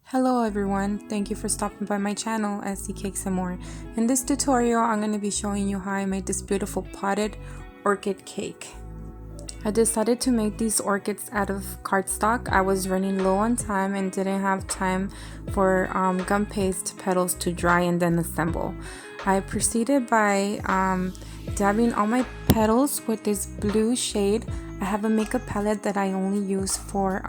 Hello everyone, thank you for stopping by my channel, SC Cakes and More. In this tutorial, I'm going to be showing you how I made this beautiful potted orchid cake. I decided to make these orchids out of cardstock. I was running low on time and didn't have time for gum paste petals to dry and then assemble. I proceeded by dabbing all my petals with this blue shade. I have a makeup palette that I only use for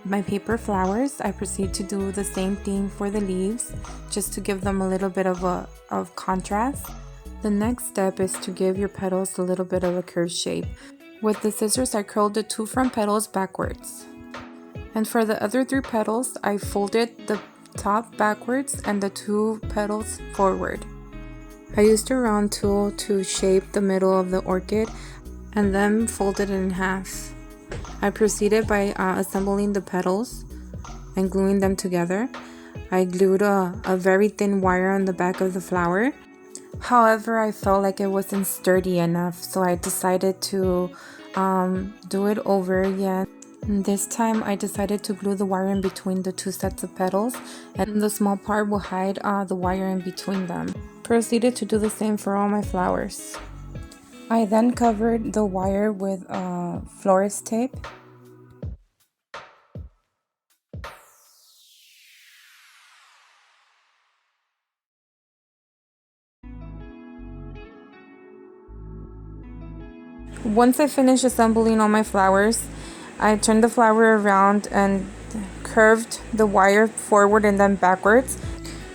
my paper flowers. I proceed to do the same thing for the leaves, just to give them a little bit of contrast. The next step is to give your petals a little bit of a curved shape. With the scissors, I curled the two front petals backwards. And for the other three petals, I folded the top backwards and the two petals forward. I used a round tool to shape the middle of the orchid and then folded it in half. I proceeded by assembling the petals and gluing them together. I glued a very thin wire on the back of the flower. However, I felt like it wasn't sturdy enough, so I decided to do it over again. And this time I decided to glue the wire in between the two sets of petals, and the small part will hide the wire in between them. Proceeded to do the same for all my flowers. I then covered the wire with florist tape. Once I finished assembling all my flowers, I turned the flower around and curved the wire forward and then backwards,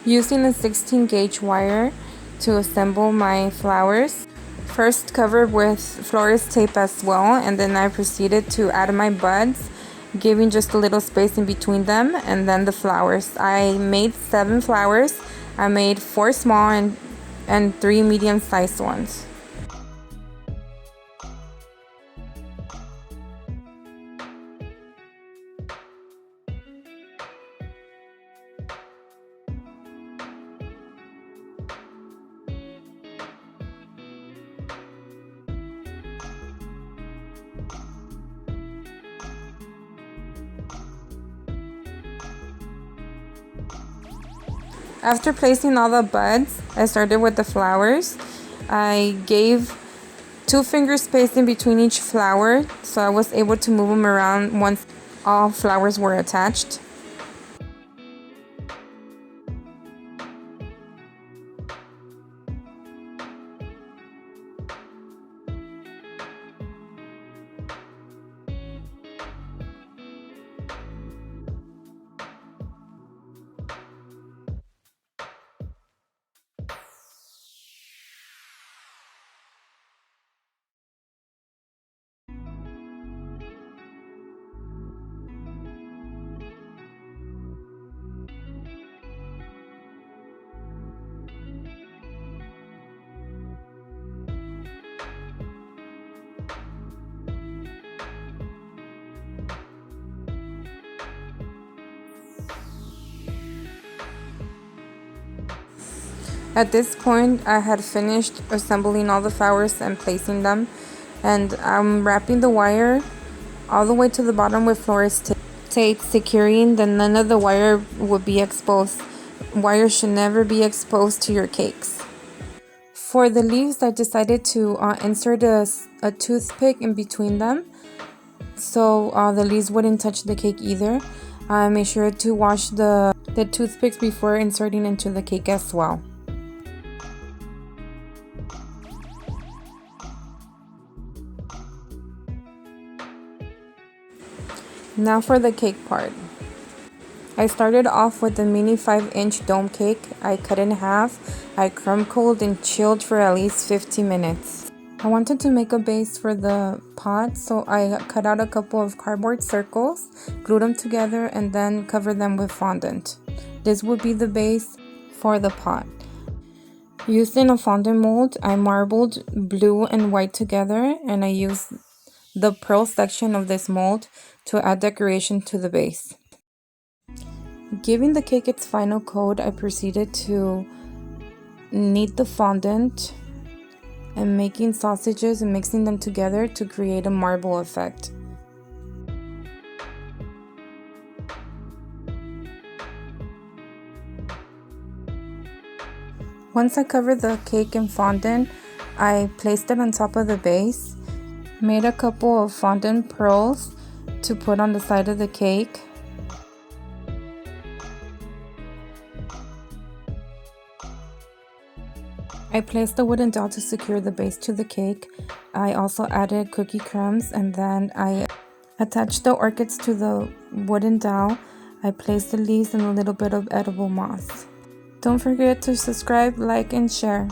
using a 16 gauge wire to assemble my flowers. First covered with florist tape as well, and then I proceeded to add my buds, giving just a little space in between them, and then the flowers. I made 7 flowers. I made 4 small and 3 medium-sized ones. After placing all the buds, I started with the flowers. I gave 2 finger space in between each flower, so I was able to move them around once all flowers were attached. At this point, I had finished assembling all the flowers and placing them, and I'm wrapping the wire all the way to the bottom with florist tape, securing that none of the wire would be exposed. Wire should never be exposed to your cakes. For the leaves, I decided to insert a toothpick in between them, so the leaves wouldn't touch the cake either. I made sure to wash the toothpicks before inserting into the cake as well. Now for the cake part. I started off with the mini 5-inch dome cake. I cut in half. I crumb cooled and chilled for at least 50 minutes. I wanted to make a base for the pot, so I cut out a couple of cardboard circles, glued them together, and then covered them with fondant. This would be the base for the pot. Using a fondant mold, I marbled blue and white together, and I used the pearl section of this mold to add decoration to the base. Giving the cake its final coat, I proceeded to knead the fondant and making sausages and mixing them together to create a marble effect. Once I covered the cake in fondant, I placed it on top of the base, made a couple of fondant pearls to put on the side of the cake. I placed the wooden dowel to secure the base to the cake. I also added cookie crumbs, and then I attached the orchids to the wooden dowel. I placed the leaves and a little bit of edible moss. Don't forget to subscribe, like, and share.